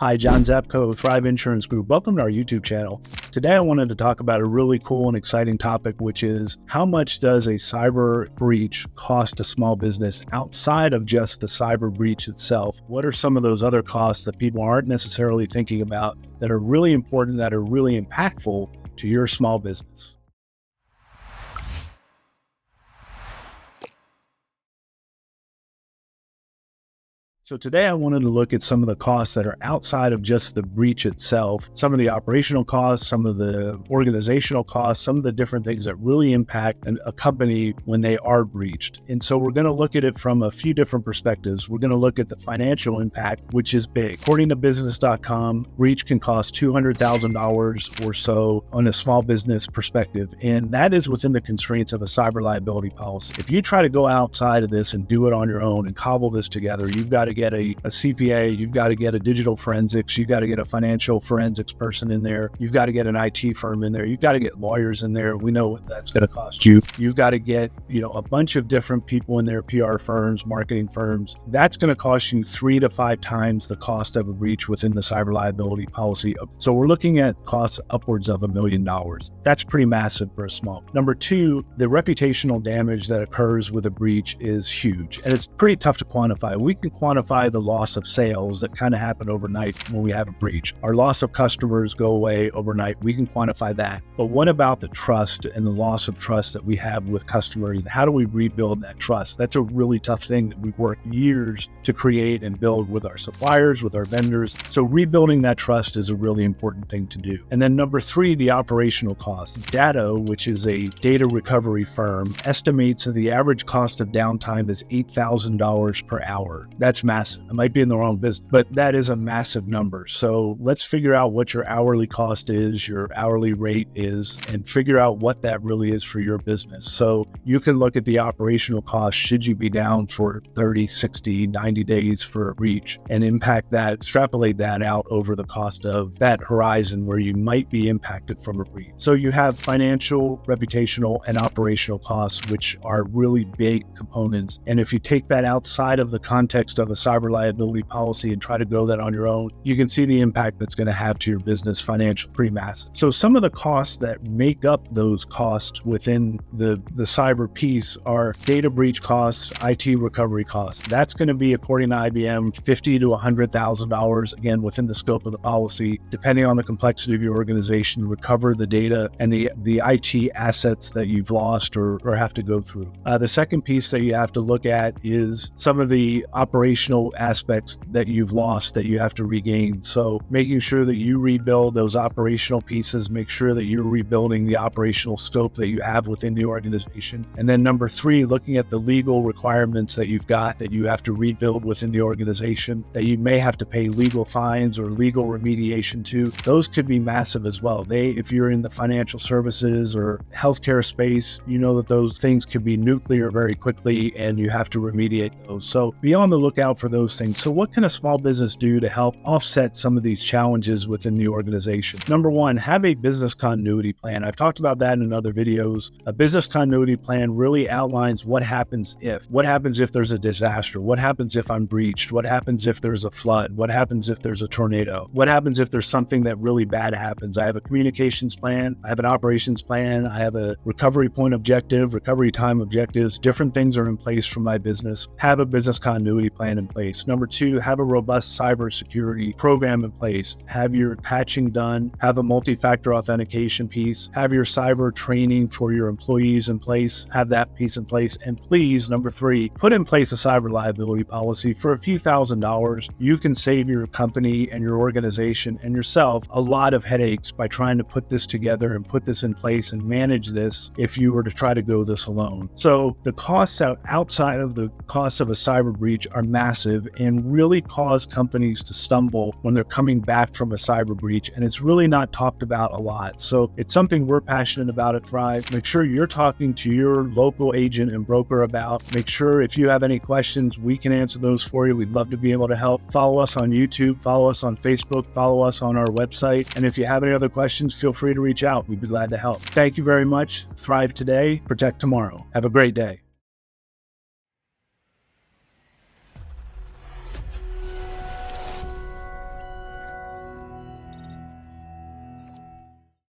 Hi, John Czapko, Thrive Insurance Group. Welcome to our YouTube channel. Today, I wanted to talk about a really cool and exciting topic, which is how much does a cyber breach cost a small business outside of just the cyber breach itself? What are some of those other costs that people aren't necessarily thinking about that are really important, that are really impactful to your small business? So today I wanted to look at some of the costs that are outside of just the breach itself, some of the operational costs, some of the organizational costs, some of the different things that really impact a company when they are breached. And so we're going to look at it from a few different perspectives. We're going to look at the financial impact, which is big. According to business.com, breach can cost $200,000 or so on a small business perspective. And that is within the constraints of a cyber liability policy. If you try to go outside of this and do it on your own and cobble this together, you've got to get a CPA, you've got to get a digital forensics, you've got to get a financial forensics person in there, you've got to get an IT firm in there, you've got to get lawyers in there. We know what that's going to cost you. You've got to get, a bunch of different people in there, PR firms, marketing firms. That's going to cost you 3 to 5 times the cost of a breach within the cyber liability policy. So we're looking at costs upwards of $1 million. That's pretty massive for a small. Number two, the reputational damage that occurs with a breach is huge, and it's pretty tough to quantify. We can quantify the loss of sales that kind of happen overnight when we have a breach. Our loss of customers go away overnight. We can quantify that. But what about the trust and the loss of trust that we have with customers? And how do we rebuild that trust? That's a really tough thing that we've worked years to create and build with our suppliers, with our vendors. So rebuilding that trust is a really important thing to do. And then number three, the operational cost. Datto, which is a data recovery firm, estimates that the average cost of downtime is $8,000 per hour. That's massive. I might be in the wrong business, but that is a massive number. So let's figure out what your hourly cost is, your hourly rate is, and figure out what that really is for your business. So you can look at the operational cost should you be down for 30, 60, 90 days for a breach and impact that, extrapolate that out over the cost of that horizon where you might be impacted from a breach. So you have financial, reputational, and operational costs, which are really big components. And if you take that outside of the context of a cyber liability policy and try to go that on your own, you can see the impact that's going to have to your business financially, pretty massive. So some of the costs that make up those costs within the cyber piece are data breach costs, IT recovery costs. That's going to be, according to IBM, $50,000 to $100,000, again, within the scope of the policy, depending on the complexity of your organization, recover the data and the IT assets that you've lost or have to go through. The second piece that you have to look at is some of the operational aspects that you've lost that you have to regain. So making sure that you rebuild those operational pieces, make sure that you're rebuilding the operational scope that you have within the organization. And then number three, looking at the legal requirements that you've got that you have to rebuild within the organization, that you may have to pay legal fines or legal remediation to. Those could be massive as well. If you're in the financial services or healthcare space, you know that those things could be nuclear very quickly and you have to remediate those. So be on the lookout for those things. So what can a small business do to help offset some of these challenges within the organization? Number one, have a business continuity plan. I've talked about that in other videos. A business continuity plan really outlines what happens if there's a disaster, what happens if I'm breached, what happens if there's a flood, what happens if there's a tornado, what happens if there's something that really bad happens. I have a communications plan, I have an operations plan, I have a recovery point objective, recovery time objectives, different things are in place for my business. Have a business continuity plan in place. Number two, have a robust cybersecurity program in place. Have your patching done, have a multi-factor authentication piece, have your cyber training for your employees in place, have that piece in place. And please, number three, put in place a cyber liability policy. For a few $1,000s, you can save your company and your organization and yourself a lot of headaches by trying to put this together and put this in place and manage this if you were to try to go this alone. So the costs outside of the costs of a cyber breach are massive and really cause companies to stumble when they're coming back from a cyber breach. And it's really not talked about a lot. So it's something we're passionate about at Thrive. Make sure you're talking to your local agent and broker about. Make sure if you have any questions, we can answer those for you. We'd love to be able to help. Follow us on YouTube, follow us on Facebook, follow us on our website. And if you have any other questions, feel free to reach out. We'd be glad to help. Thank you very much. Thrive today, protect tomorrow. Have a great day.